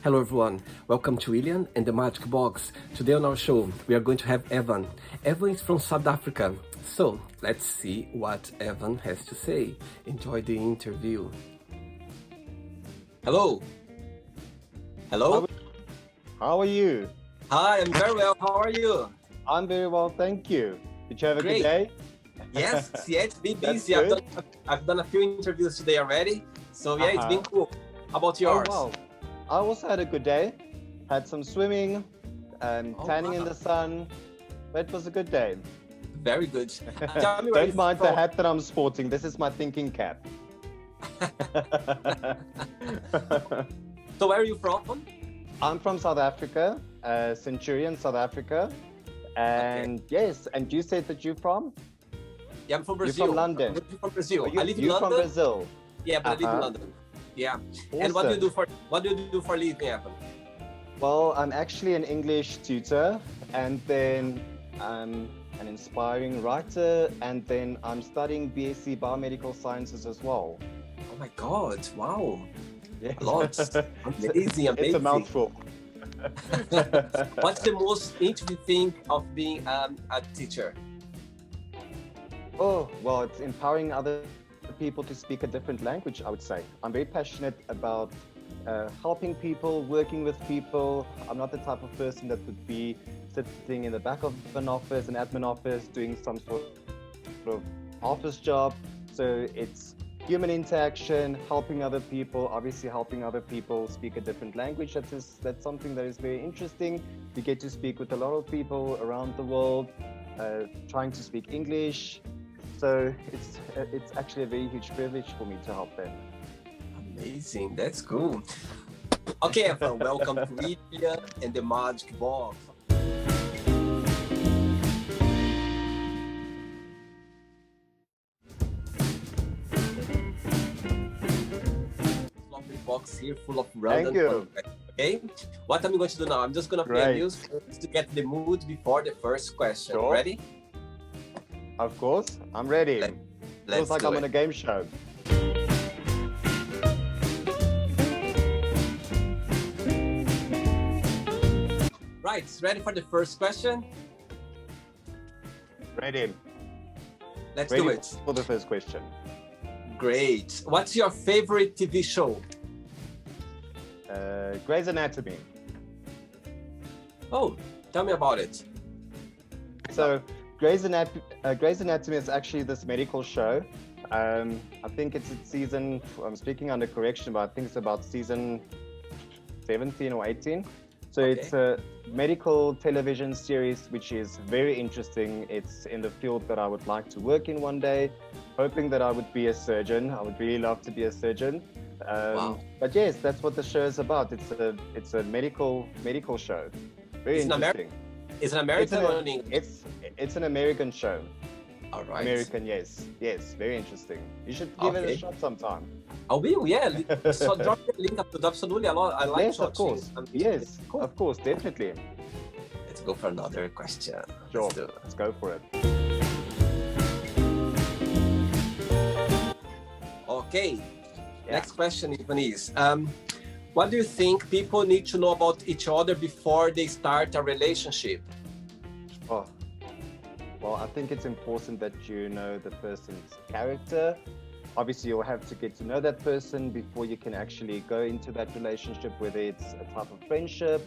Hello everyone, welcome to William and the Magic Box. Today on our show, we are going to have Evan. Evan is from South Africa, so let's see what Evan has to say. Enjoy the interview. Hello. Hello. How are you? Hi, I'm very well. How are you? I'm very well, thank you. Did you have a Great. good day? Yes, it's been That's busy. good. I've done a few interviews today already, so yeah, it's been cool. How about yours? Oh, wow. I also had a good day. Had some swimming, tanning in the sun. But it was a good day. Very good. Tell me where Don't you're mind the from. hat that I'm sporting. This is my thinking cap. So where are you from? I'm from South Africa, Centurion, South Africa. And yes, and you said that you're from? Yeah, I'm from You're Brazil. from London. I'm from Brazil. Oh, I live in you're London. from Brazil. Yeah, but I live in London. Yeah. Awesome. And what do you do for living, Evan? Well, I'm actually an English tutor, and then I'm an inspiring writer, and then I'm studying BSc Biomedical Sciences as well. Oh my God! Wow. Yeah. A lot. Amazing. It's a mouthful. What's the most interesting thing of being a teacher? Oh, well, it's empowering other people to speak a different language, I would say. I'm very passionate about helping people, working with people. I'm not the type of person that would be sitting in the back of an office, an admin office, doing some sort of office job. So it's human interaction, helping other people, obviously helping other people speak a different language. That's something that is very interesting. You get to speak with a lot of people around the world, trying to speak English. So it's actually a very huge privilege for me to help them. Amazing. That's cool. Okay, Evan, welcome to William and the Magic Box. Lovely box here full of random Thank you. fun facts, okay? What I'm going to do now, I'm just going to play Great. music to get the mood before the first question. Sure. Ready? Of course, I'm ready. Let's Feels like do I'm it. on a game show. Right, ready for the first question? Ready. Let's Ready do it. for the first question. Great. What's your favorite TV show? Grey's Anatomy. Oh, tell me about it. So Grey's Anatomy is actually this medical show. I think it's at season, I'm speaking under correction, but I think it's about season 17 or 18. So Okay. It's a medical television series, which is very interesting. It's in the field that I would like to work in one day, hoping that I would be a surgeon. I would really love to be a surgeon. Wow. But yes, that's what the show is about. It's a medical show. Very It's an interesting. Is it American or in English? It's an American show. All right. American, yes, very interesting. You should give it Okay. a shot sometime. I will, yeah. So drop the link up to absolutely a lot. I like Yes, of watching. course. Amazing. Yes, Cool. of course, definitely. Let's go for another question. Sure, Let's do it. let's go for it. Okay. Yeah. Next question, Ivan, is what do you think people need to know about each other before they start a relationship? Oh, well, I think it's important that you know the person's character. Obviously, you'll have to get to know that person before you can actually go into that relationship, whether it's a type of friendship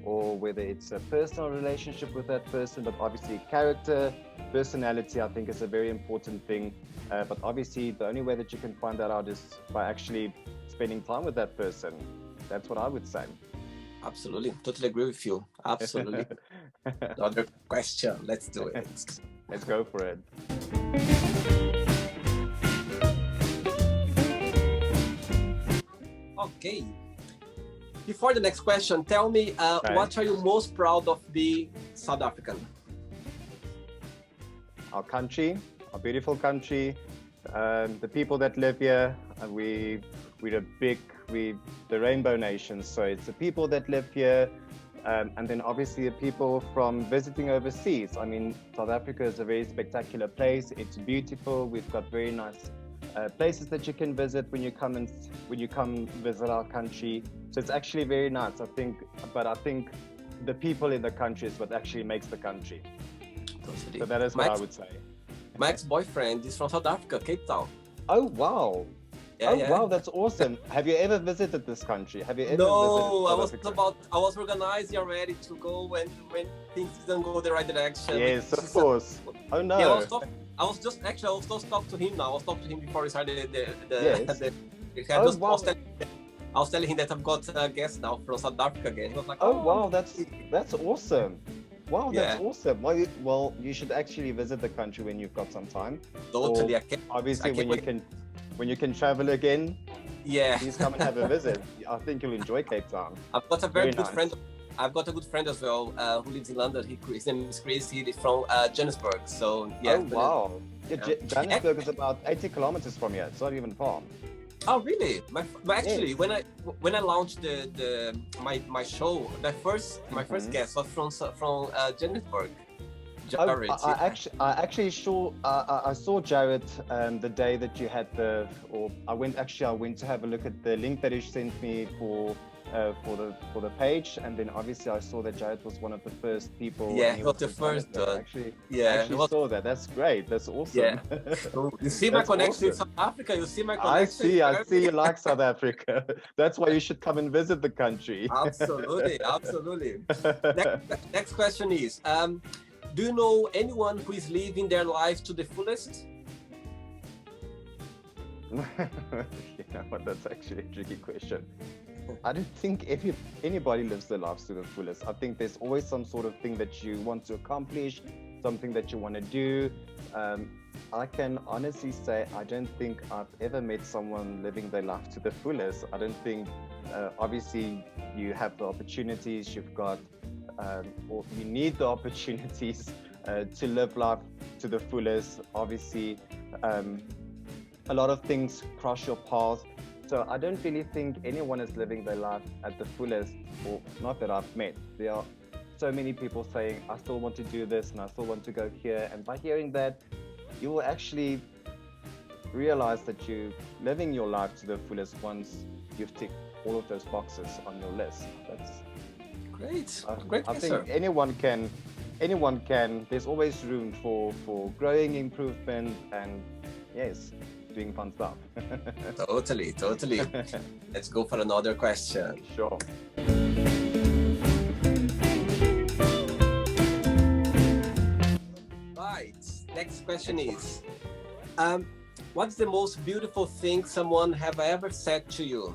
or whether it's a personal relationship with that person. But obviously, character, personality, I think is a very important thing. But obviously, the only way that you can find that out is by actually spending time with that person. That's what I would say. Absolutely. Totally agree with you. Absolutely. Another question. Let's do it. Let's go for it. Okay. Before the next question, tell me what are you most proud of being South African? Our country, our beautiful country, the people that live here. We're the Rainbow Nation. So it's the people that live here, and then obviously the people from visiting overseas. I mean, South Africa is a very spectacular place. It's beautiful. We've got very nice places that you can visit when you come visit our country. So it's actually very nice. I think the people in the country is what actually makes the country. Totally. So that is what I would say. My ex-boyfriend is from South Africa, Cape Town. Oh wow! Yeah, yeah. Wow, that's awesome. Have you ever visited this country? Have you ever No, visited South Africa? I was organizing already to go when things didn't go the right direction. Yes, of course. Oh no. Yeah, I was just talking to him now. I was talking to him before we started Yes. Wow. I was telling him that I've got a guest now from South Africa again. He was like, Oh wow, that's awesome. Wow, that's Yeah. awesome. Well, you should actually visit the country when you've got some time. Totally. Or obviously, when you can travel again, Yeah. please come and have a visit. I think you'll enjoy Cape Town. I've got a very good nice. friend. I've got a good friend as well who lives in London. His name is Chris. He is from Johannesburg. So yeah. Oh wow. Yeah, Yeah. Johannesburg is about 80 kilometers from here. It's not even far. Oh really? Actually, Yes. when I launched my show, my first guest was from Johannesburg. Jared. I actually I saw Jared the day that you had I went to have a look at the link that he sent me for the page, and then obviously I saw that Jared was one of the first people. Yeah, and he was the from first Canada. one. Actually, Yeah, I actually saw that. That's great. That's awesome. Yeah. You see my That's connection with awesome. South Africa. You see my I connection. see you like South Africa. That's why you should come and visit the country. Absolutely, absolutely. Next question is, do you know anyone who is living their life to the fullest? But that's actually a tricky question. I don't think anybody lives their lives to the fullest. I think there's always some sort of thing that you want to accomplish, something that you want to do. I can honestly say I don't think I've ever met someone living their life to the fullest. I don't think, obviously, you have the opportunities, you've got, or you need the opportunities to live life to the fullest. Obviously, a lot of things cross your path. So I don't really think anyone is living their life at the fullest, or not that I've met. There are so many people saying, I still want to do this and I still want to go here. And by hearing that, you will actually realize that you're living your life to the fullest once you've ticked all of those boxes on your list. That's Great. Great I answer. think anyone can, there's always room for growing, improvement, and yes, doing fun stuff. Totally. Let's go for another question. Sure. Right. Next question is, what's the most beautiful thing someone have ever said to you?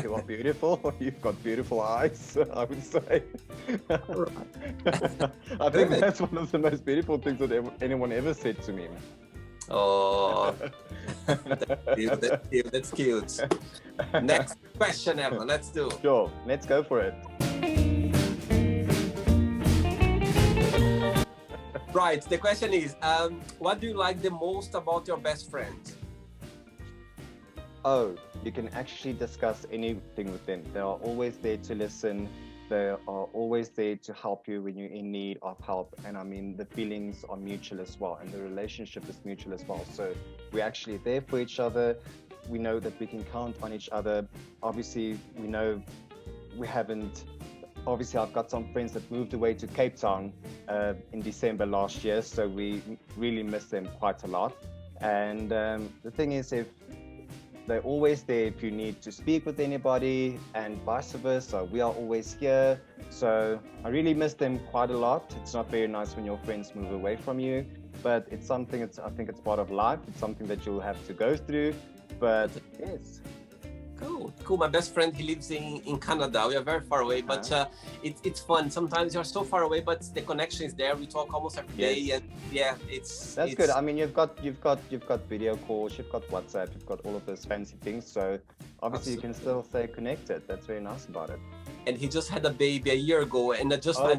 You are beautiful. You've got beautiful eyes, I would say. I think that's one of the most beautiful things that anyone ever said to me. Oh, that's cute. Next question, Evan. Let's do. Sure, let's go for it. Right. The question is, what do you like the most about your best friend? Oh, you can actually discuss anything with them. They are always there to listen. They are always there to help you when you're in need of help. And I mean, the feelings are mutual as well, and the relationship is mutual as well. So we're actually there for each other. We know that we can count on each other. Obviously, we know we haven't. Obviously, I've got some friends that moved away to Cape Town in December last year, so we really miss them quite a lot. And the thing is, if they're always there if you need to speak with anybody, and vice versa. We are always here. So I really miss them quite a lot. It's not very nice when your friends move away from you, but it's something, I think it's part of life. It's something that you'll have to go through, but yes. Cool. My best friend, he lives in Canada. We are very far away, but it's fun. Sometimes you're so far away, but the connection is there. We talk almost every day, and yeah, that's good. I mean, you've got video calls, you've got WhatsApp, you've got all of those fancy things. So obviously you can still stay connected. That's very nice about it. And he just had a baby a year ago, and I just 3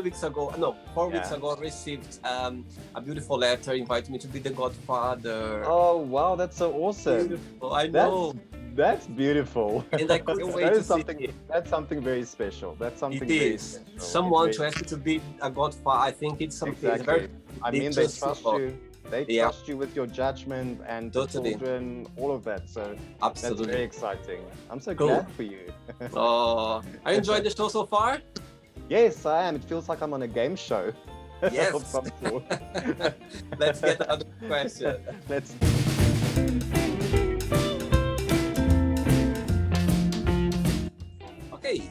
weeks ago, no, 4 weeks ago, I received a beautiful letter inviting me to be the godfather. Oh wow, that's so awesome. Beautiful. I know. That's beautiful. And I couldn't wait That to is see something. it. That's something very special. That's something It very is. special. Someone It's to ask you to be a godfather, I think it's something it's exactly. very I they mean, they trust trust people. you. They Yeah, trust you with your judgment and the totally. children, all of that. So that's very Absolutely. exciting. I'm so Cool. glad for you. Oh, are you enjoying the show so far? Yes, I am. It feels like I'm on a game show Yes. of some sort. Let's get another question. Let's. Okay,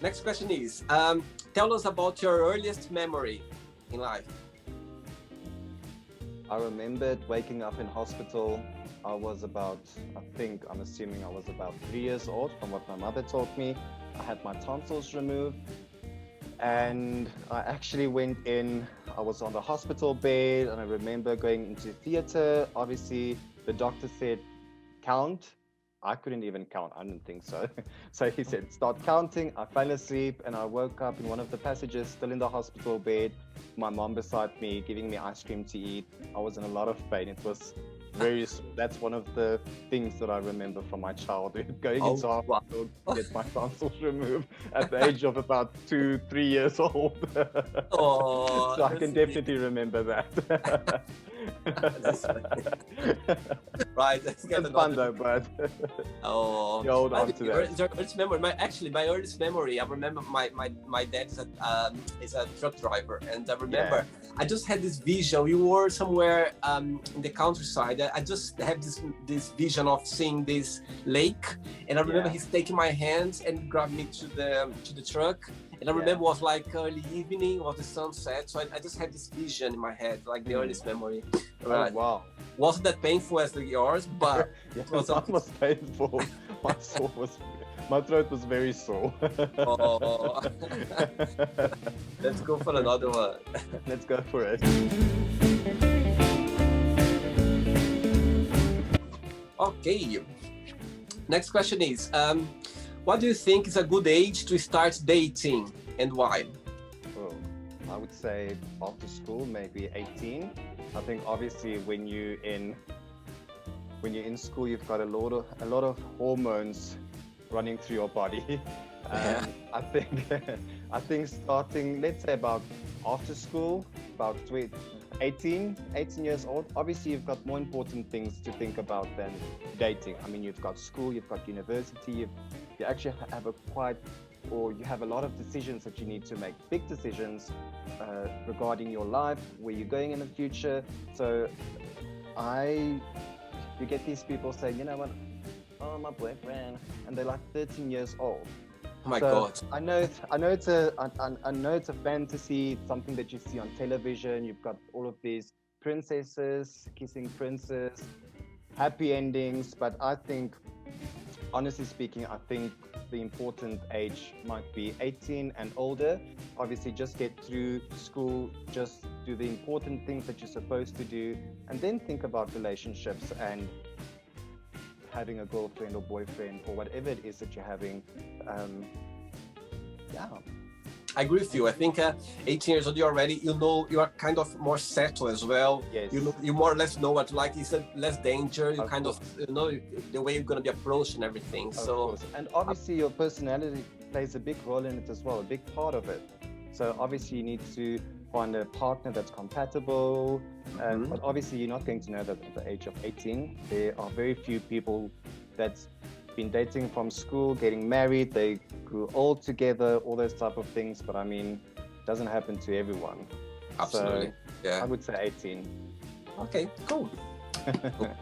next question is, tell us about your earliest memory in life. I remembered waking up in hospital. I was about, I'm assuming I was about 3 years old from what my mother told me. I had my tonsils removed and I actually went in. I was on the hospital bed and I remember going into theater. Obviously, the doctor said, count. I couldn't even count. I didn't think so. So he said, start counting. I fell asleep and I woke up in one of the passages, still in the hospital bed. My mom beside me, giving me ice cream to eat. I was in a lot of pain. It was that's one of the things that I remember from my childhood, going into hospital to get my tonsils removed at the age of about 2-3 years old. Oh, So I can definitely remember that. Right, let's get It's fun another. though, but Oh, you hold on to that. your earliest memory. My earliest memory. I remember my dad is a truck driver, and I remember I just had this vision. We were somewhere in the countryside. I just have this vision of seeing this lake, and I remember he's taking my hands and grabbed me to the truck. And I remember it was like early evening, was the sunset. So I just had this vision in my head, like the earliest memory. Oh, wow. Wasn't that painful as yours, but Yeah, it was mine was painful. My throat was very sore. Oh. Let's go for another one. Let's go for it. Okay. Next question is, what do you think is a good age to start dating and why? Well, I would say after school, maybe 18. I think obviously when you're in school, you've got a lot of hormones running through your body. I think starting, let's say about after school, about 18 years old, obviously you've got more important things to think about than dating. I mean, you've got school, you've got university, you actually have you have a lot of decisions that you need to make, big decisions regarding your life, where you're going in the future. So you get these people saying, you know what, oh, my boyfriend, and they're like 13 years old. Oh my God. I know it's a fantasy, it's something that you see on television. You've got all of these princesses kissing princes, happy endings. But I think, honestly speaking, I think the important age might be 18 and older. Obviously, just get through school, just do the important things that you're supposed to do, and then think about relationships and having a girlfriend or boyfriend or whatever it is that you're having. I agree with you. I think 18 years old, you are kind of more settled as well. Yes. You more or less know what you like. It's less danger. You Of kind course. of know the way you're going to be approached and everything. Of So course. And obviously your personality plays a big role in it as well, a big part of it. So obviously you need to find a partner that's compatible. But obviously you're not going to know that at the age of 18. There are very few people that's been dating from school, getting married, they grew old together, all those type of things. But I mean, it doesn't happen to everyone. absolutely. So Yeah. I would say 18. Okay, cool.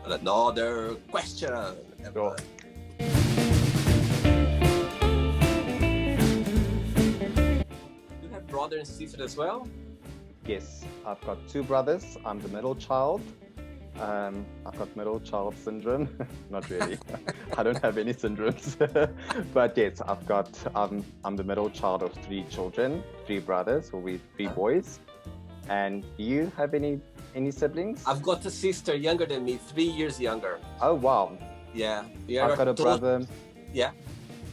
Another question. Sure. You have brother and sister as well? Yes, I've got 2 brothers. I'm the middle child. I've got middle child syndrome. Not really. I don't have any syndromes. But yes, I'm the middle child of 3 children, 3 brothers, or we 3 boys. And do you have any siblings? I've got a sister younger than me, 3 years younger. Oh wow. Yeah. I've got a brother. Yeah.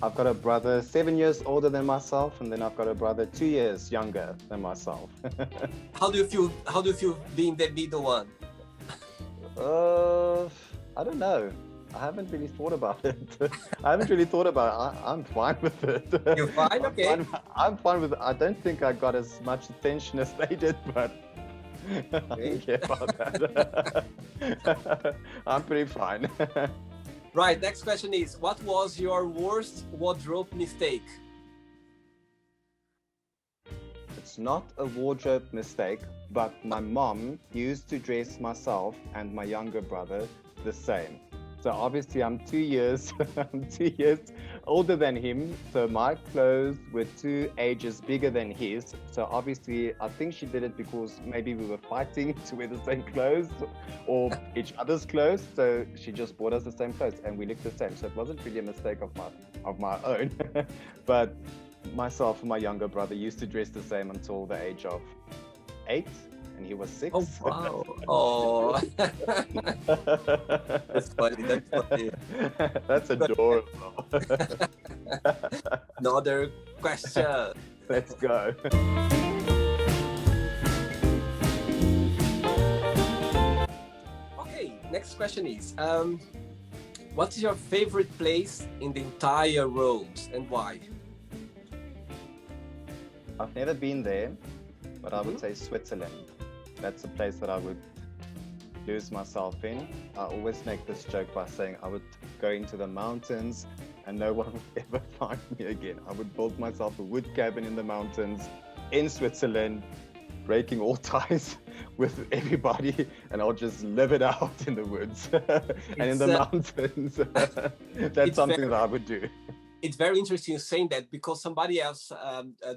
I've got a brother 7 years older than myself, and then I've got a brother 2 years younger than myself. How do you feel being the middle one? I don't know. I haven't really thought about it. I haven't really thought about it. I'm fine with it. You're fine? Okay. I'm fine with it. I don't think I got as much attention as they did, but I don't care about that. I'm pretty fine. Right, next question is, what was your worst wardrobe mistake? It's not a wardrobe mistake, but my mom used to dress myself and my younger brother the same. So obviously I'm 2 years, I'm 2 years older than him. So my clothes were 2 ages bigger than his. So obviously I think she did it because maybe we were fighting to wear the same clothes or each other's clothes. So she just bought us the same clothes and we looked the same. So it wasn't really a mistake of my own, but myself and my younger brother used to dress the same until the age of 8. And he was 6. Oh, wow. Oh. That's funny. That's funny. That's adorable. Another question. Let's go. Okay, next question is, what's your favorite place in the entire world and why? I've never been there, but I would say Switzerland. That's a place that I would lose myself in. I always make this joke by saying I would go into the mountains and no one would ever find me again. I would build myself a wood cabin in the mountains in Switzerland, breaking all ties with everybody, and I'll just live it out in the woods and in the mountains. That's something that I would do. It's very interesting saying that because somebody else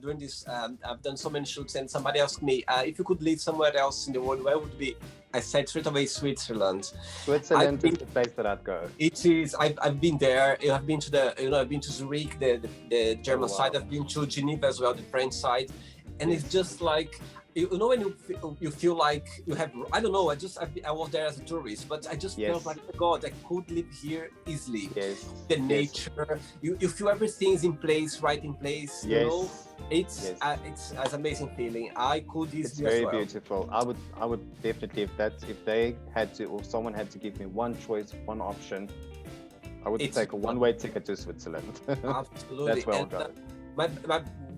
during this, I've done so many shoots and somebody asked me, if you could live somewhere else in the world, where would it be? I said straight away Switzerland. Switzerland is the place that I'd go. It is. I've been there. I've been to I've been to Zurich, the German side. I've been to Geneva as well, the French side, and it's just like, when you feel like you have, I don't know, I was there as a tourist, but I just felt like, oh God, I could live here easily. The nature, you feel everything's in place, right in place, you know? It's an amazing feeling. I could easily. It's very beautiful. I would definitely, if they had to, or someone had to give me one choice, one option, I would take a one-way ticket to Switzerland. Absolutely. That's where I'll go.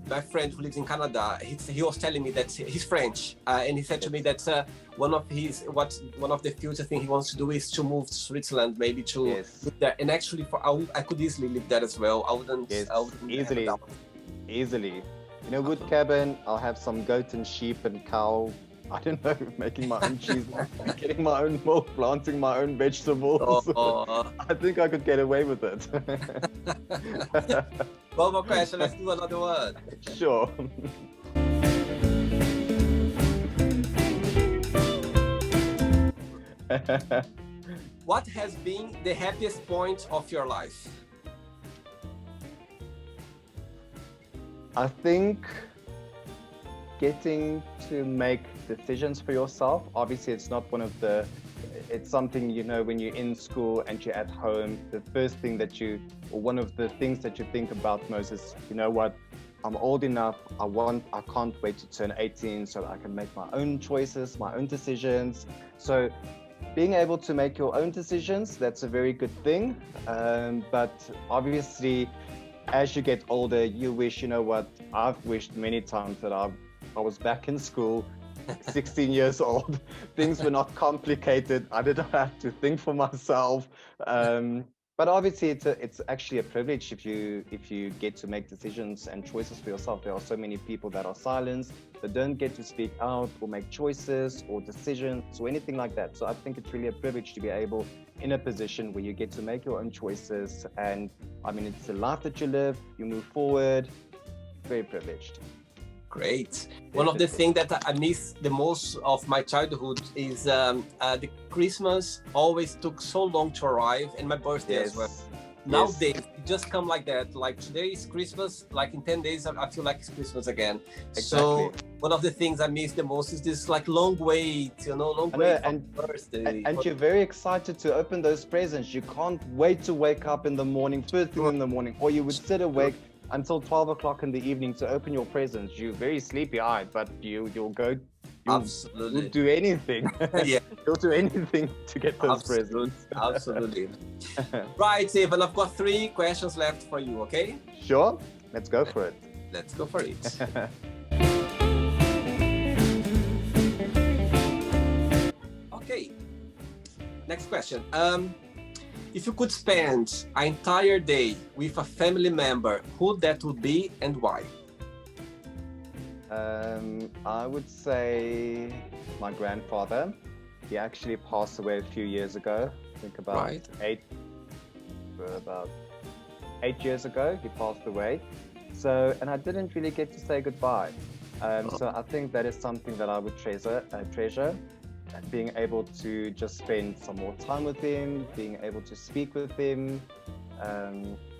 My friend who lives in Canada, he was telling me that he's French, and he said to me that one of the future things he wants to do is to move to Switzerland, maybe to live there. And actually, I could easily live there as well. I wouldn't easily. In a wood cabin, I'll have some goat and sheep and cow. I don't know, making my own cheese, getting my own milk, planting my own vegetables. I think I could get away with it. One more question, let's do another one. Sure. What has been the happiest point of your life? I think getting to make decisions for yourself. Obviously, it's not it's something, when you're in school and you're at home, the first thing or one of the things that you think about most is, you know what, I'm old enough, I can't wait to turn 18 so that I can make my own choices, my own decisions. So being able to make your own decisions, that's a very good thing. But obviously, as you get older, you wish, you know what, I've wished many times that I was back in school, 16 years old. Things were not complicated. I didn't have to think for myself. But obviously, it's actually a privilege if you get to make decisions and choices for yourself. There are so many people that are silenced, that don't get to speak out or make choices or decisions or anything like that. So I think it's really a privilege to be able in a position where you get to make your own choices. And I mean, it's the life that you live, you move forward. Very privileged. Great. One of the things that I miss the most of my childhood is the Christmas always took so long to arrive, and my birthday as well. Nowadays, it just come like that. Like today is Christmas, like in 10 days, I feel like it's Christmas again. Exactly. So one of the things I miss the most is this like long wait, long wait for birthday. And you're very excited to open those presents. You can't wait to wake up in the morning, first thing in the morning, or you would sit awake until 12 o'clock in the evening to open your presents. You're very sleepy-eyed, but you'll go, you'll do anything. He'll do anything to get those Absolutely. presents. Absolutely. Right, Evan, I've got 3 questions left for you, okay? Sure, let's go for it. Let's go for it. Okay. Next question. If you could spend an entire day with a family member, who that would be and why? I would say my grandfather. He actually passed away a few years ago. I think about about 8 years ago. He passed away. So, and I didn't really get to say goodbye. So I think that is something that I would treasure. Being able to just spend some more time with him, being able to speak with him,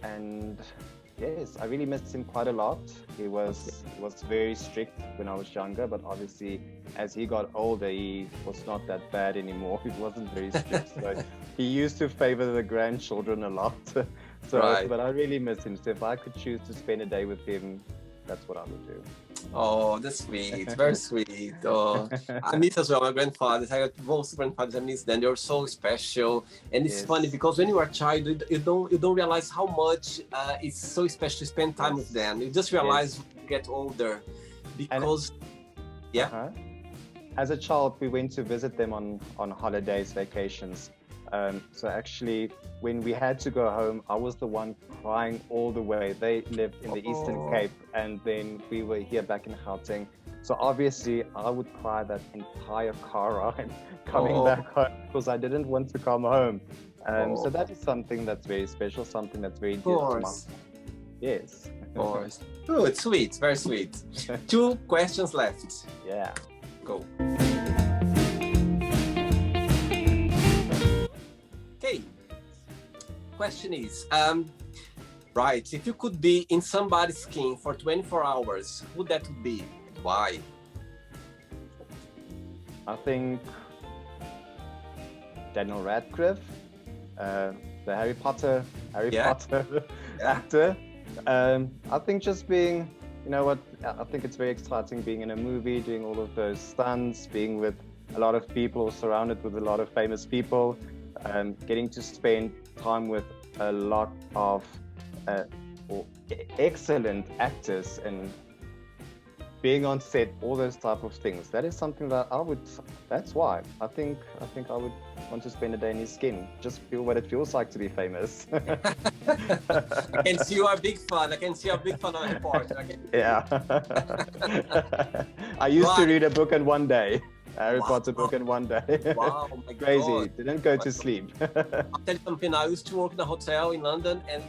and yes, I really missed him quite a lot. He was very strict when I was younger, but obviously as he got older, he was not that bad anymore. He wasn't very strict, so he used to favor the grandchildren a lot. So, right. But I really miss him. So if I could choose to spend a day with him, that's what I would do. Oh, that's sweet. Very sweet. Oh, I miss as well my grandfathers. I got most grandfathers. I miss them. They're so special, and it's funny because when you are a child, you don't realize how much it's so special to spend time with them. You just realize when you get older, because as a child, we went to visit them on holidays, vacations. So actually, when we had to go home, I was the one crying all the way. They lived in the Eastern Cape, and then we were here back in Gauteng. So obviously, I would cry that entire car ride coming back home because I didn't want to come home. So that is something that's very special, something that's very dear to my heart. Yes. Of course. Oh, it's sweet. Very sweet. 2 questions left. Yeah. Go. Okay. Question is, right, if you could be in somebody's skin for 24 hours, who that would be? Why? I think Daniel Radcliffe, the Harry Potter actor. I think just being, you know what, I think it's very exciting being in a movie, doing all of those stunts, being with a lot of people, surrounded with a lot of famous people, getting to spend time with a lot of excellent actors and being on set, all those type of things. That is something that that's why I think I would want to spend a day in his skin, just feel what it feels like to be famous. I can see you are a big fan. I can see you're a big fan of Harry Potter. Yeah. I used to read a book in one day. Harry Potter book in one day. Wow, my Crazy. God. Didn't go to sleep. I'll tell you something. I used to work in a hotel in London, and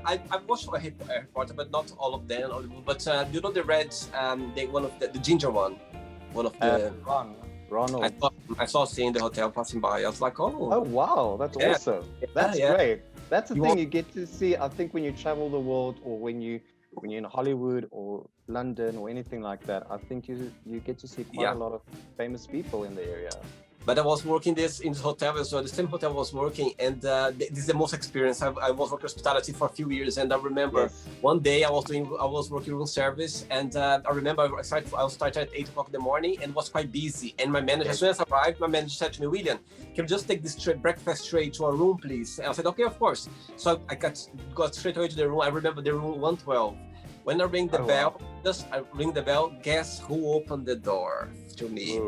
I watched Harry Potter, but not all of them. But you know the red, the ginger one of the Ronald. I saw seeing the hotel passing by. I was like, oh wow, that's awesome. That's great. That's the thing you get to see. I think when you travel the world, or when you're in Hollywood or London or anything like that, I think you get to see quite a lot of famous people in the area. But I was working in this hotel as well. The same hotel I was working, and this is the most experience. I was working hospitality for a few years, and I remember one day I was working room service, and I remember I started at 8 o'clock in the morning and was quite busy. And my manager, as soon as I arrived, my manager said to me, "William, can you just take this breakfast tray to our room, please?" And I said, "Okay, of course." So I got straight away to the room. I remember the room 112. When I ring the bell, guess who opened the door to me?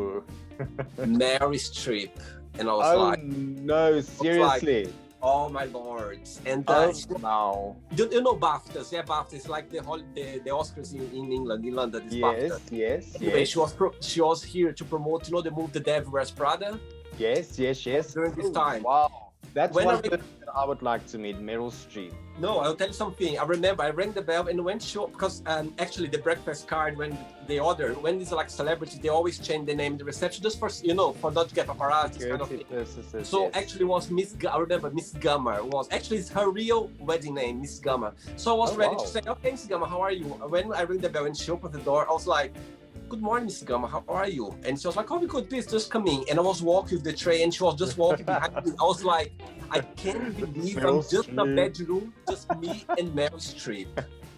Mary Streep. And I was like, no, seriously. Like, oh my Lord. And no. You know BAFTAs? Yeah, BAFTAs, like the Oscars in England, in London. Yes. Anyway, she was here to promote, the movie The Devil Wears Prada? Yes. During this time. Wow. That's one person that I would like to meet, Meryl Streep. No, I'll tell you something. I remember I rang the bell and when because actually the breakfast card, when it's like celebrities, they always change the name, the reception, just for not to get paparazzi kind of thing. So actually it was I remember Miss Gummer it's her real wedding name, Miss Gummer. So I was ready to say, "Okay, Miss Gummer, how are you?" When I rang the bell and she opened the door, I was like, "Good morning, Miss Gummer, how are you?" And she was like, "Oh, we could, please just come in." And I was walking with the tray and she was just walking behind me. I was like, I can't believe I'm just in a bedroom, just me and Meryl Streep.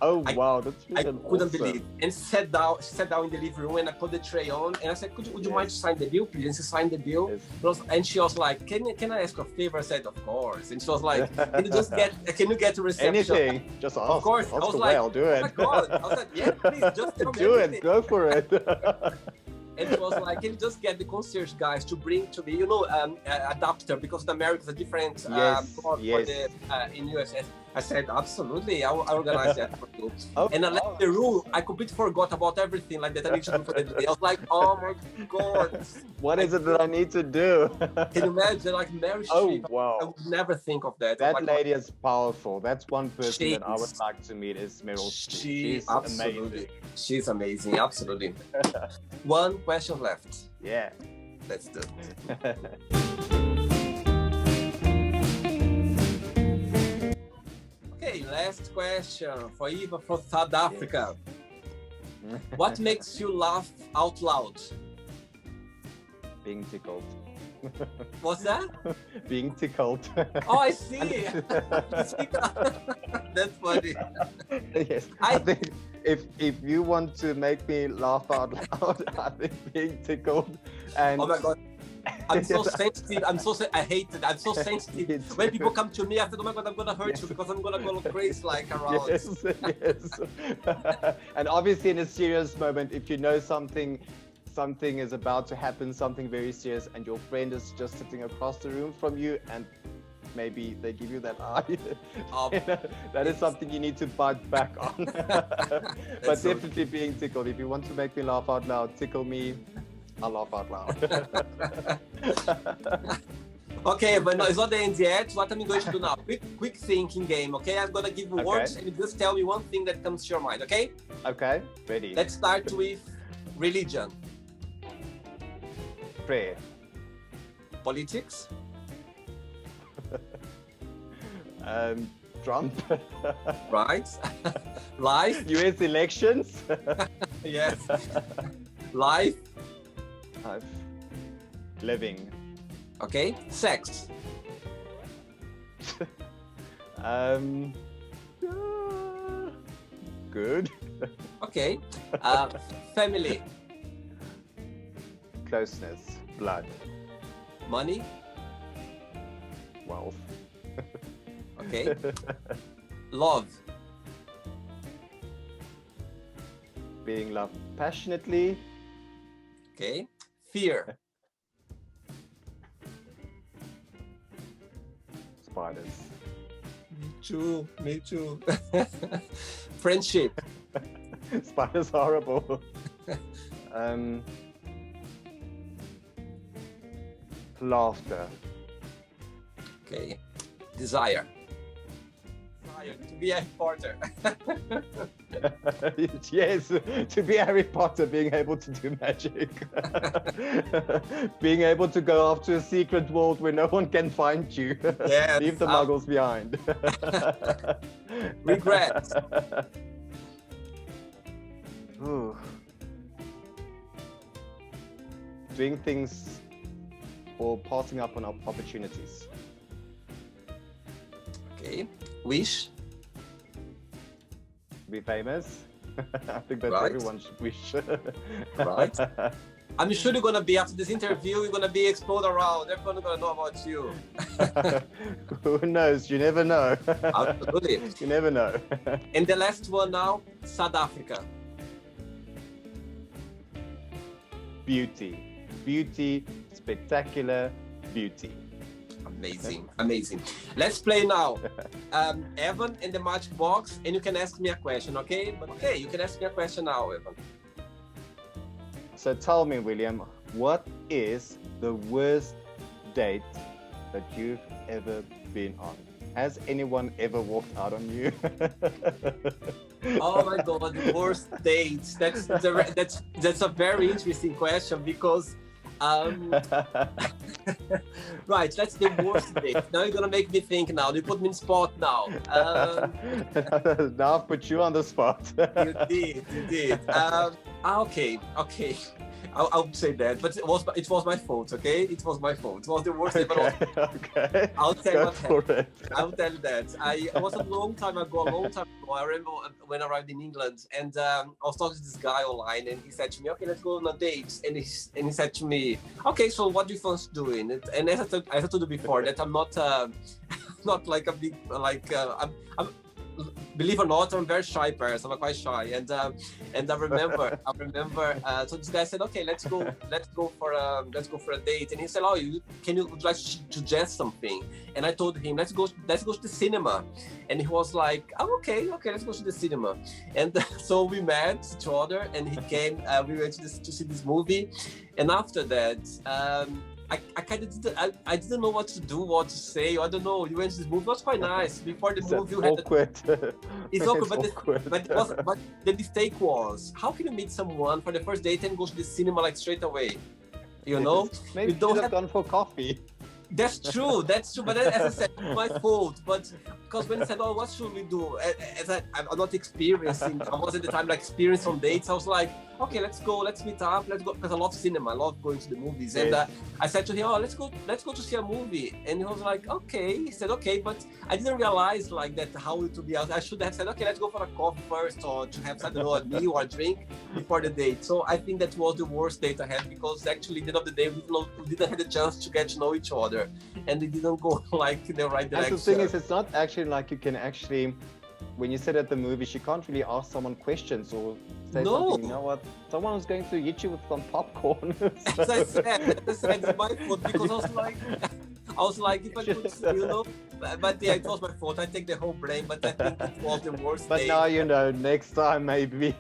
Oh wow, that's I really couldn't awesome. believe. And sat down in the living room, and I put the tray on, and I said, would you mind to sign the deal, please? And she signed the deal. Yes. And she was like, can I ask a favor? I said, of course. And she was like, can you get to reception? Anything, just ask. Of course. Ask I was away, like, I'll do oh it. my God. I was like, yeah, please, just tell me Do everything. it, go for it. And it was like, can you just get the concierge guys to bring to me, adapter, because the Americans are different for the in US. I said, absolutely, I'll organize that for you. And I left the room. I completely forgot about everything like that I need to do for the day. I was like, oh my God. What is it that I need to do? Can you imagine, like Mary Streep? Wow. I would never think of that. That like, lady is powerful. That's one person that I would like to meet is Meryl Streep. She's amazing. She's amazing, absolutely. One question left. Yeah. Let's do it. Okay, last question for Eva from South Africa. Yes. What makes you laugh out loud? Being tickled. What's that? Being tickled. Oh, I see. That's funny. Yes. I think if you want to make me laugh out loud, I think being tickled and oh my God. I'm so sensitive. I hate it. I'm so sensitive. When people come to me, I said, oh my God, I'm going to hurt you because I'm going to go crazy like around. Yes. And obviously in a serious moment, if you know something is about to happen, something very serious, and your friend is just sitting across the room from you and maybe they give you that eye. That is something you need to bite back on. But definitely being tickled. If you want to make me laugh out loud, tickle me. I'll laugh out loud. Okay, but no, it's not the end yet. What I'm going to do now? Quick thinking game, okay? I'm going to give you words and you just tell me one thing that comes to your mind, okay? Okay, ready. Let's start with religion. Prayer. Politics. Trump. Right. Life. US elections. Yes. Life. Living. Okay. Sex. Good. Okay. Family. Closeness. Blood. Money. Wealth. Okay. Love. Being loved passionately. Okay. Fear. Spiders. Me too. Friendship. Spiders horrible. Laughter. Okay. Desire. To be a reporter. Yes, to be Harry Potter, being able to do magic. Being able to go off to a secret world where no one can find you. Yes, Leave the muggles behind. Regret. Ooh. Doing things or passing up on opportunities. Okay. Wish. Be famous. I think that everyone should wish. Right. I'm sure you're gonna be, after this interview, you're gonna be exploded around. Everyone's gonna know about you. Who knows? You never know. Absolutely. You never know. And the last one now, South Africa. Beauty. Beauty. Spectacular beauty. Amazing, amazing. Let's play now. Evan in the magic box, and you can ask me a question, okay? But okay, you can ask me a question now, Evan. So tell me, William, what is the worst date that you've ever been on? Has anyone ever walked out on you? Oh my God, the worst dates. That's a very interesting question because right, that's the worst date. Now you're gonna make me think now. You put me in spot now. Now I've put you on the spot. You did. Okay. I would say that, but it was my fault. Okay, it was my fault. It was the worst ever. Okay, okay. I'll tell you what happened. It. I'll tell you that. It was a long time ago. I remember when I arrived in England, and I was talking to this guy online, and he said to me, "Okay, let's go on a date." And he said to me, "Okay, so what do you fancy doing?" And as I told you before, that I'm not not like a big I'm believe it or not, I'm a very shy person. I'm quite shy, and I remember, so this guy said, "Okay, let's go for a date." And he said, "Oh, would like to suggest something?" And I told him, "Let's go to the cinema." And he was like, "Oh, okay, let's go to the cinema." And so we met each other, and he came. We went to see this movie, and after that. I kind of I didn't know what to do, what to say. I don't know. You went to this movie. It was quite nice. Before the movie, you had awkward. It's awkward, but the mistake was, how can you meet someone for the first date and go to the cinema like straight away? You know, maybe you don't have gone for coffee. That's true. But as I said, it's my fault. But because when he said, "Oh, what should we do?" As I'm not experiencing, I was at the time like experienced on dates. I was like, "Okay, let's go. Let's meet up. Let's go." Because I love cinema. I love going to the movies. And I said to him, "Oh, let's go to see a movie." And he was like, "Okay." He said, "Okay," but I didn't realize like that how it would be. I should have said, "Okay, let's go for a coffee first, or to have, I don't know, a meal or a drink before the date." So I think that was the worst date I had, because actually at the end of the day we didn't have the chance to get to know each other. And it didn't go like in the right direction. And the thing is, it's not actually like you can actually, when you sit at the movies, you can't really ask someone questions or say something. You know what? Someone was going to hit you with some popcorn. As I said, it's my fault, because I was like, if I could, you know. But yeah, it was my fault. I take the whole blame, but I think it was the worst. But now you know. Next time, maybe.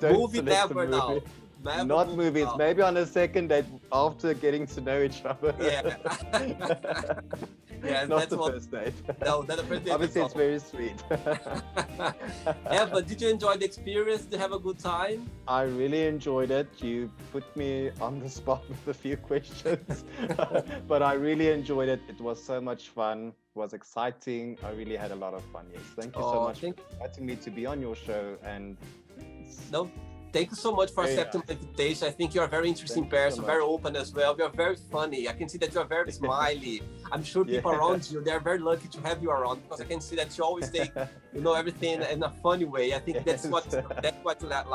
Movie never now. Not movies, maybe on a second date after getting to know each other. Yeah. Yeah, not the first date. No, not the first date. Obviously, it's very sweet. Yeah, but did you enjoy the experience? Did you have a good time? I really enjoyed it. You put me on the spot with a few questions, but I really enjoyed it. It was so much fun. It was exciting. I really had a lot of fun. Yes, thank you so much for inviting me to be on your show. And no. Thank you so much for accepting my invitation. I think you're a very interesting person, very open as well. You're very funny. I can see that you're very smiley. I'm sure people around you, they're very lucky to have you around, because I can see that you always take, everything in a funny way. I think that's what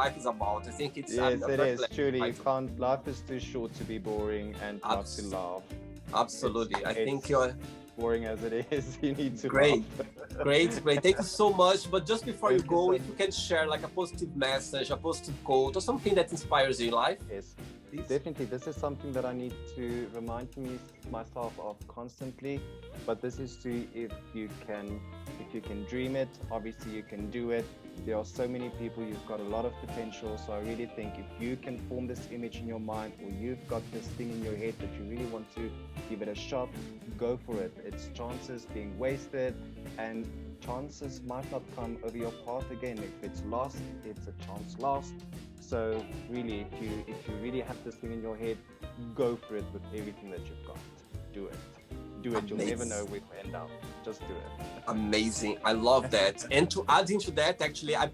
life is about. I think it's it is truly. You can't. Life is too short to be boring and not to laugh. Absolutely. I think you're boring as it is. You need to Great. Thank you so much. But just before you go, if you can share like a positive message, a positive quote, or something that inspires you in life. Yes, please. Definitely. This is something that I need to remind myself of constantly. But this is if you can dream it, obviously you can do it. There are so many people, you've got a lot of potential. So I really think if you can form this image in your mind, or you've got this thing in your head that you really want to give it a shot, go for it. It's chances being wasted, and chances might not come over your path again. If it's lost, it's a chance lost. So really, if you really have this thing in your head, go for it with everything that you've got. Do it. You'll never know where to end up. Just do it. Amazing. I love that. And to add into that, actually, I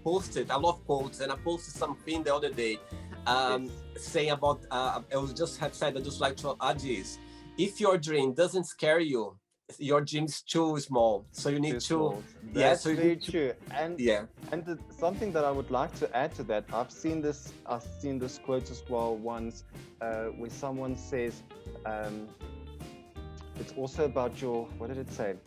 love quotes, and I posted something the other day saying about, I just like to add this. If your dream doesn't scare you, your dream is too small. So you need to. That's very true. And something that I would like to add to that, I've seen this quote as well once, where someone says, it's also about your, what did it say?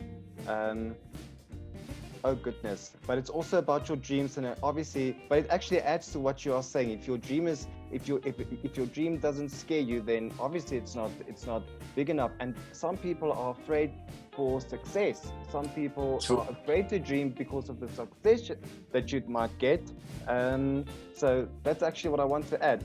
Oh goodness! But it's also about your dreams, and obviously, but it actually adds to what you are saying. If your dream doesn't scare you, then obviously it's not big enough. And some people are afraid for success. Some people are afraid to dream because of the success that you might get. So that's actually what I want to add.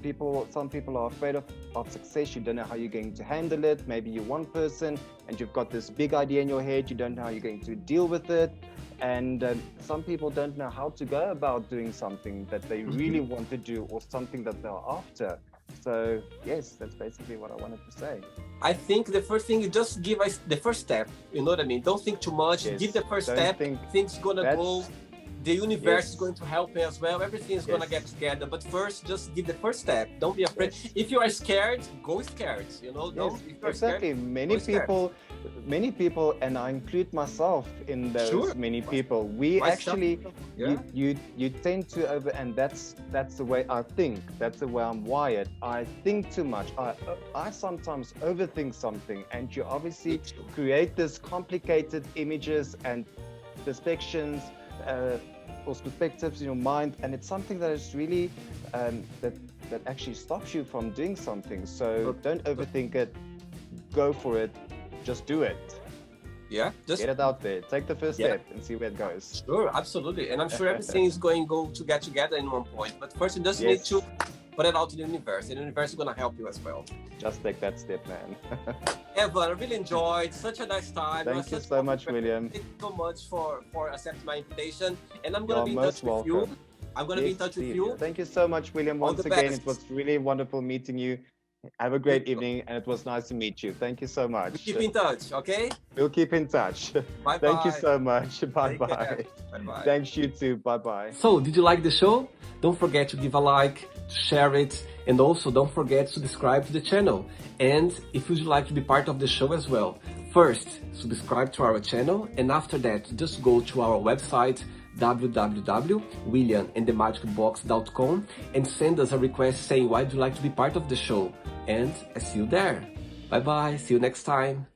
Some people are afraid of success. You don't know how you're going to handle it. Maybe you're one person and you've got this big idea in your head. You don't know how you're going to deal with it. And some people don't know how to go about doing something that they really want to do, or something that they're after. So yes, that's basically what I wanted to say. I think the first thing, you just give us the first step. You know what I mean? Don't think too much. Give the first step. Things gonna go The universe is Yes. going to help me as well. Everything is going to Yes. get together. But first, just give the first step. Don't be afraid. Yes. If you are scared, go scared. You know, Yes, don't. If you're exactly. scared, Many go scared. people, and I include myself in those Sure. many people. We Myself, actually, yeah. you tend to over, and that's the way I think. That's the way I'm wired. I think too much. I sometimes overthink something, and you obviously create this complicated images and perspectives, or perspectives in your mind, and it's something that is really that actually stops you from doing something. So don't overthink it. Go for it. Just do it. Yeah, just Get it out there. Take the first Yeah. step and see where it goes. sure, absolutely. And I'm sure everything is going to get together in one point. But first, you just need Yes. to put it out to the universe, and the universe is going to help you as well. Just take that step, man. Evan, I really enjoyed. Such a nice time. Thank you so much, William. Thank you so much for accepting my invitation. And I'm going You're to be in touch most with you. welcome. I'm going to be in Yes, touch with indeed. you. Thank you so much, William. All Once the again, best. it was really wonderful meeting you. Have a great You too. evening, and it was nice to meet you. Thank you so much. Keep in touch, okay? We'll keep in touch. Bye Thank you bye. so much. Bye Take bye. care. Bye-bye. Thanks, you too. Bye bye. So, did you like the show? Don't forget to give a like, to share it, and also don't forget to subscribe to the channel. And if you'd like to be part of the show as well, first, subscribe to our channel, and after that, just go to our website, www.williamandthemagicbox.com, and send us a request saying why do you like to be part of the show. And I see you there. Bye bye, see you next time.